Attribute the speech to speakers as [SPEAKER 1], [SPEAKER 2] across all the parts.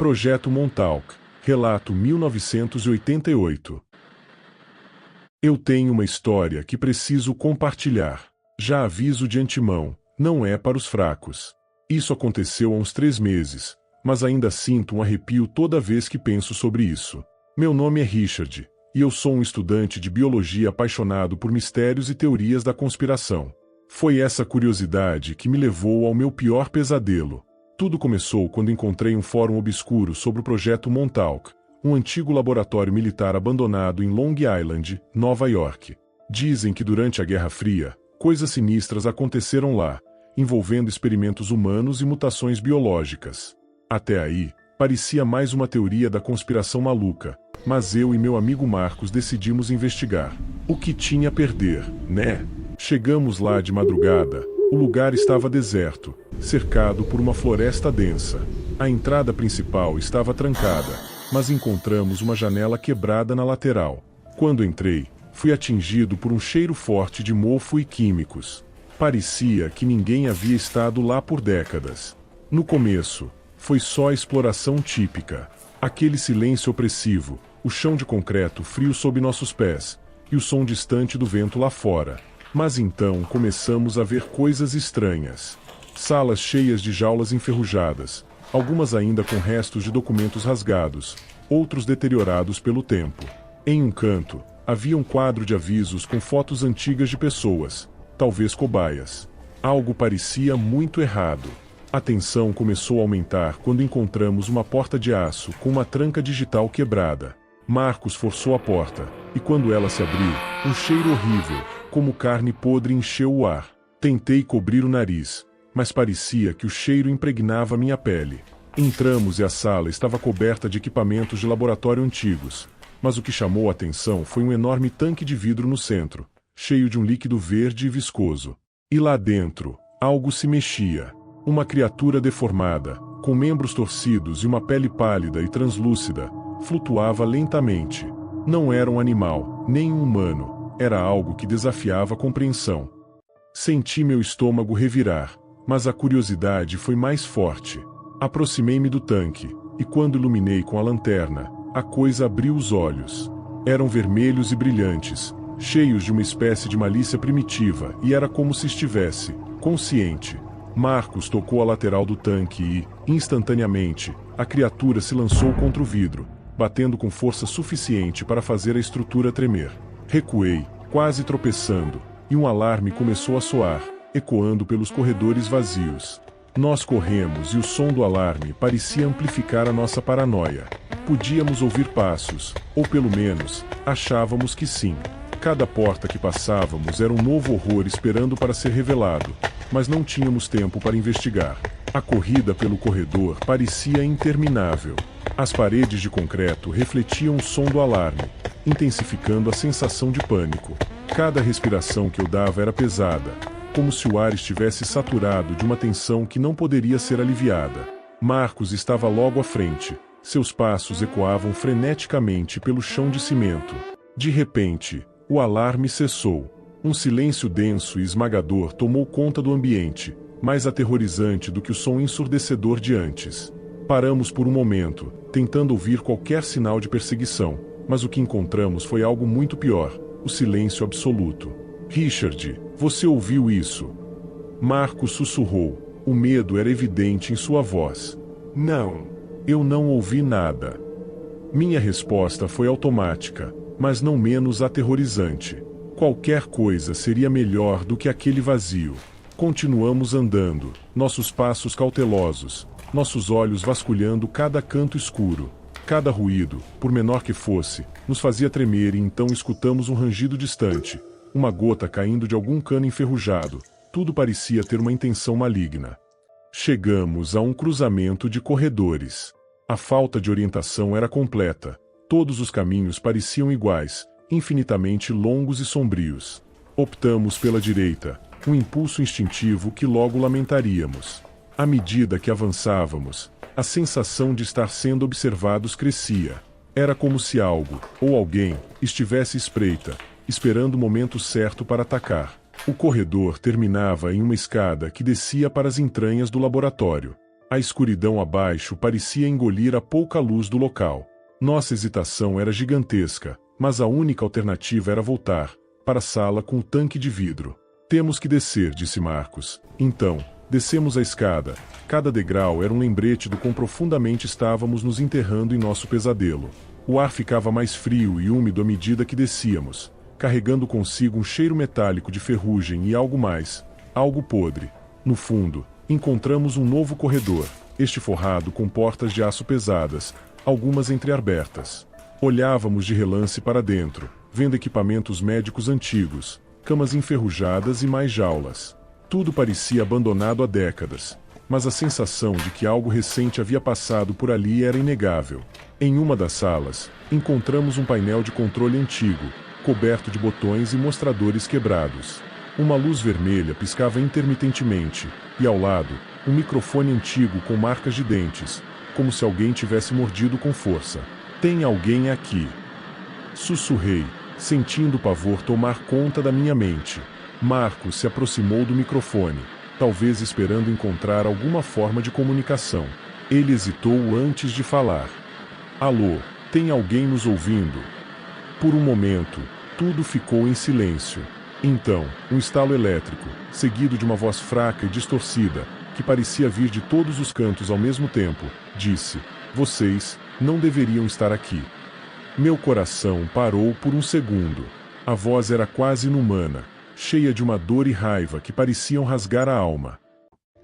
[SPEAKER 1] Projeto Montauk, relato 1988. Eu tenho uma história que preciso compartilhar. Já aviso de antemão, não é para os fracos. Isso aconteceu há uns 3 meses, mas ainda sinto um arrepio toda vez que penso sobre isso. Meu nome é Richard, e eu sou um estudante de biologia apaixonado por mistérios e teorias da conspiração. Foi essa curiosidade que me levou ao meu pior pesadelo. Tudo começou quando encontrei um fórum obscuro sobre o Projeto Montauk, um antigo laboratório militar abandonado em Long Island, Nova York. Dizem que durante a Guerra Fria, coisas sinistras aconteceram lá, envolvendo experimentos humanos e mutações biológicas. Até aí, parecia mais uma teoria da conspiração maluca, mas eu e meu amigo Marcos decidimos investigar. O que tinha a perder, né? Chegamos lá de madrugada. O lugar estava deserto, cercado por uma floresta densa. A entrada principal estava trancada, mas encontramos uma janela quebrada na lateral. Quando entrei, fui atingido por um cheiro forte de mofo e químicos. Parecia que ninguém havia estado lá por décadas. No começo, foi só exploração típica. Aquele silêncio opressivo, o chão de concreto frio sob nossos pés, e o som distante do vento lá fora. Mas então começamos a ver coisas estranhas. Salas cheias de jaulas enferrujadas, algumas ainda com restos de documentos rasgados, outros deteriorados pelo tempo. Em um canto, havia um quadro de avisos com fotos antigas de pessoas, talvez cobaias. Algo parecia muito errado. A tensão começou a aumentar quando encontramos uma porta de aço com uma tranca digital quebrada. Marcos forçou a porta, e quando ela se abriu, um cheiro horrível, como carne podre, encheu o ar. Tentei cobrir o nariz, mas parecia que o cheiro impregnava minha pele. Entramos e a sala estava coberta de equipamentos de laboratório antigos, mas o que chamou a atenção foi um enorme tanque de vidro no centro, cheio de um líquido verde e viscoso. E lá dentro, algo se mexia. Uma criatura deformada, com membros torcidos e uma pele pálida e translúcida, flutuava lentamente. Não era um animal, nem um humano, era algo que desafiava a compreensão. Senti meu estômago revirar, mas a curiosidade foi mais forte. Aproximei-me do tanque, e quando iluminei com a lanterna, a coisa abriu os olhos. Eram vermelhos e brilhantes, cheios de uma espécie de malícia primitiva, e era como se estivesse consciente. Marcos tocou a lateral do tanque e, instantaneamente, a criatura se lançou contra o vidro, batendo com força suficiente para fazer a estrutura tremer. Recuei, quase tropeçando, e um alarme começou a soar, ecoando pelos corredores vazios. Nós corremos e o som do alarme parecia amplificar a nossa paranoia. Podíamos ouvir passos, ou pelo menos, achávamos que sim. Cada porta que passávamos era um novo horror esperando para ser revelado, mas não tínhamos tempo para investigar. A corrida pelo corredor parecia interminável. As paredes de concreto refletiam o som do alarme, intensificando a sensação de pânico. Cada respiração que eu dava era pesada, como se o ar estivesse saturado de uma tensão que não poderia ser aliviada. Marcos estava logo à frente. Seus passos ecoavam freneticamente pelo chão de cimento. De repente, o alarme cessou. Um silêncio denso e esmagador tomou conta do ambiente, mais aterrorizante do que o som ensurdecedor de antes. Paramos por um momento, tentando ouvir qualquer sinal de perseguição, mas o que encontramos foi algo muito pior: o silêncio absoluto. Richard, você ouviu isso? Marcos sussurrou. O medo era evidente em sua voz. Não, eu não ouvi nada. Minha resposta foi automática, mas não menos aterrorizante. Qualquer coisa seria melhor do que aquele vazio. Continuamos andando, nossos passos cautelosos, nossos olhos vasculhando cada canto escuro. Cada ruído, por menor que fosse, nos fazia tremer, e então escutamos um rangido distante, uma gota caindo de algum cano enferrujado. Tudo parecia ter uma intenção maligna. Chegamos a um cruzamento de corredores. A falta de orientação era completa. Todos os caminhos pareciam iguais, infinitamente longos e sombrios. Optamos pela direita, um impulso instintivo que logo lamentaríamos. À medida que avançávamos, a sensação de estar sendo observados crescia. Era como se algo, ou alguém, estivesse à espreita, esperando o momento certo para atacar. O corredor terminava em uma escada que descia para as entranhas do laboratório. A escuridão abaixo parecia engolir a pouca luz do local. Nossa hesitação era gigantesca, mas a única alternativa era voltar para a sala com o tanque de vidro. Temos que descer, disse Marcos. Então, descemos a escada. Cada degrau era um lembrete do quão profundamente estávamos nos enterrando em nosso pesadelo. O ar ficava mais frio e úmido à medida que descíamos, carregando consigo um cheiro metálico de ferrugem e algo mais, algo podre. No fundo, encontramos um novo corredor, este forrado com portas de aço pesadas, algumas entreabertas. Olhávamos de relance para dentro, vendo equipamentos médicos antigos, camas enferrujadas e mais jaulas. Tudo parecia abandonado há décadas, mas a sensação de que algo recente havia passado por ali era inegável. Em uma das salas, encontramos um painel de controle antigo, coberto de botões e mostradores quebrados. Uma luz vermelha piscava intermitentemente, e ao lado, um microfone antigo com marcas de dentes, como se alguém tivesse mordido com força. Tem alguém aqui? Sussurrei, sentindo o pavor tomar conta da minha mente. Marcos se aproximou do microfone, talvez esperando encontrar alguma forma de comunicação. Ele hesitou antes de falar. Alô, tem alguém nos ouvindo? Por um momento, tudo ficou em silêncio. Então, um estalo elétrico, seguido de uma voz fraca e distorcida, que parecia vir de todos os cantos ao mesmo tempo, disse: "Vocês não deveriam estar aqui." Meu coração parou por um segundo. A voz era quase inumana, cheia de uma dor e raiva que pareciam rasgar a alma.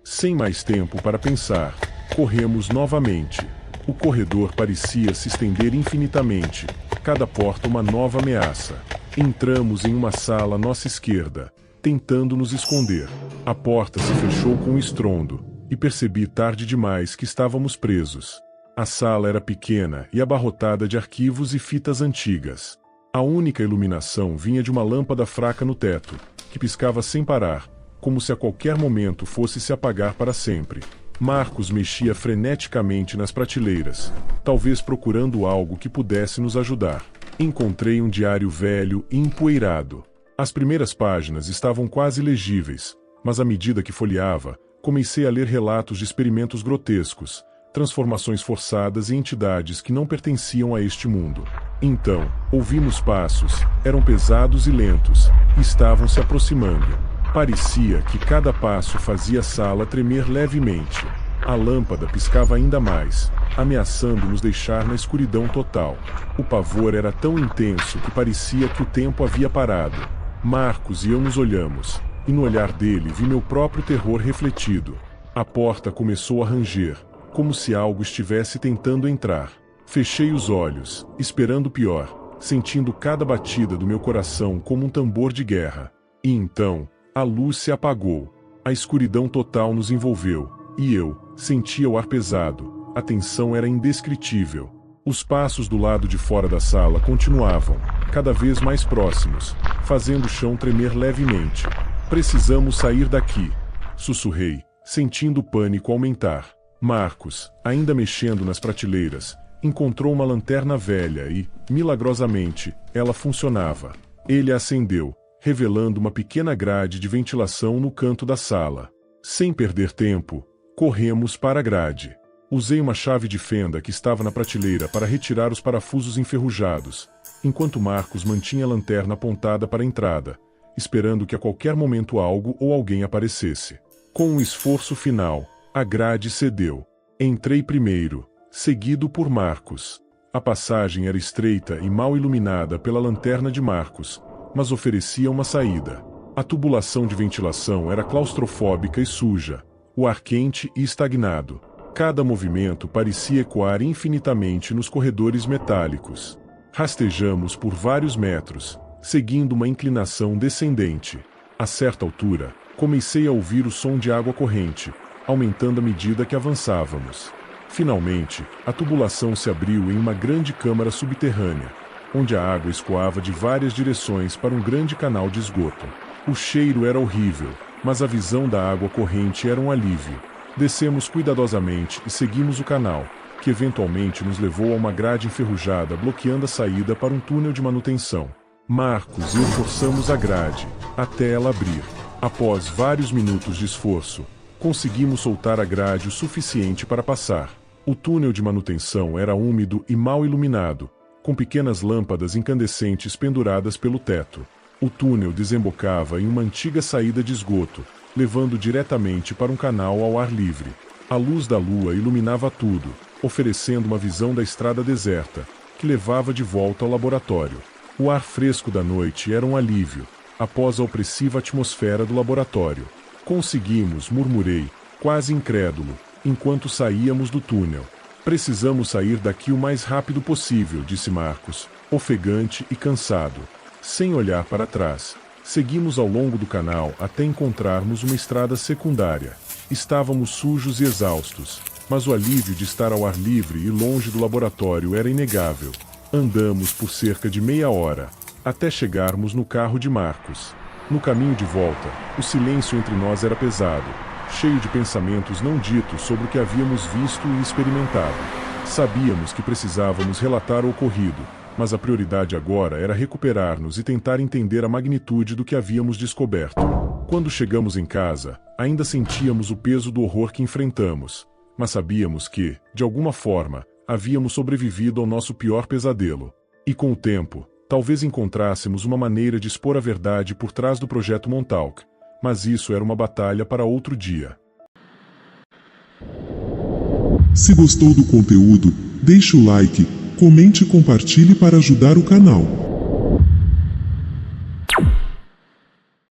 [SPEAKER 1] Sem mais tempo para pensar, corremos novamente. O corredor parecia se estender infinitamente, cada porta uma nova ameaça. Entramos em uma sala à nossa esquerda, tentando nos esconder. A porta se fechou com um estrondo, e percebi tarde demais que estávamos presos. A sala era pequena e abarrotada de arquivos e fitas antigas. A única iluminação vinha de uma lâmpada fraca no teto, que piscava sem parar, como se a qualquer momento fosse se apagar para sempre. Marcos mexia freneticamente nas prateleiras, talvez procurando algo que pudesse nos ajudar. Encontrei um diário velho e empoeirado. As primeiras páginas estavam quase legíveis, mas à medida que folheava, comecei a ler relatos de experimentos grotescos, transformações forçadas e entidades que não pertenciam a este mundo. Então, ouvimos passos, eram pesados e lentos, e estavam se aproximando. Parecia que cada passo fazia a sala tremer levemente. A lâmpada piscava ainda mais, ameaçando nos deixar na escuridão total. O pavor era tão intenso que parecia que o tempo havia parado. Marcos e eu nos olhamos, e no olhar dele vi meu próprio terror refletido. A porta começou a ranger, como se algo estivesse tentando entrar. Fechei os olhos, esperando o pior, sentindo cada batida do meu coração como um tambor de guerra. E então, a luz se apagou. A escuridão total nos envolveu, e eu sentia o ar pesado. A tensão era indescritível. Os passos do lado de fora da sala continuavam, cada vez mais próximos, fazendo o chão tremer levemente. "Precisamos sair daqui", sussurrei, sentindo o pânico aumentar. Marcos, ainda mexendo nas prateleiras, encontrou uma lanterna velha e, milagrosamente, ela funcionava. Ele a acendeu, revelando uma pequena grade de ventilação no canto da sala. Sem perder tempo, corremos para a grade. Usei uma chave de fenda que estava na prateleira para retirar os parafusos enferrujados, enquanto Marcos mantinha a lanterna apontada para a entrada, esperando que a qualquer momento algo ou alguém aparecesse. Com um esforço final, a grade cedeu. Entrei primeiro, seguido por Marcos. A passagem era estreita e mal iluminada pela lanterna de Marcos, mas oferecia uma saída. A tubulação de ventilação era claustrofóbica e suja, o ar quente e estagnado. Cada movimento parecia ecoar infinitamente nos corredores metálicos. Rastejamos por vários metros, seguindo uma inclinação descendente. A certa altura, comecei a ouvir o som de água corrente, aumentando à medida que avançávamos. Finalmente, a tubulação se abriu em uma grande câmara subterrânea, onde a água escoava de várias direções para um grande canal de esgoto. O cheiro era horrível, mas a visão da água corrente era um alívio. Descemos cuidadosamente e seguimos o canal, que eventualmente nos levou a uma grade enferrujada bloqueando a saída para um túnel de manutenção. Marcos e eu forçamos a grade, até ela abrir. Após vários minutos de esforço, Conseguimos soltar a grade o suficiente para passar. O túnel de manutenção era úmido e mal iluminado, com pequenas lâmpadas incandescentes penduradas pelo teto. O túnel desembocava em uma antiga saída de esgoto, levando diretamente para um canal ao ar livre. A luz da lua iluminava tudo, oferecendo uma visão da estrada deserta, que levava de volta ao laboratório. O ar fresco da noite era um alívio, após a opressiva atmosfera do laboratório. Conseguimos, murmurei, quase incrédulo, enquanto saíamos do túnel. Precisamos sair daqui o mais rápido possível, disse Marcos, ofegante e cansado. Sem olhar para trás, seguimos ao longo do canal até encontrarmos uma estrada secundária. Estávamos sujos e exaustos, mas o alívio de estar ao ar livre e longe do laboratório era inegável. Andamos por cerca de meia hora, até chegarmos no carro de Marcos. No caminho de volta, o silêncio entre nós era pesado, cheio de pensamentos não ditos sobre o que havíamos visto e experimentado. Sabíamos que precisávamos relatar o ocorrido, mas a prioridade agora era recuperar-nos e tentar entender a magnitude do que havíamos descoberto. Quando chegamos em casa, ainda sentíamos o peso do horror que enfrentamos, mas sabíamos que, de alguma forma, havíamos sobrevivido ao nosso pior pesadelo. E com o tempo, talvez encontrássemos uma maneira de expor a verdade por trás do projeto Montauk, mas isso era uma batalha para outro dia.
[SPEAKER 2] Se gostou do conteúdo, deixe o like, comente e compartilhe para ajudar o canal.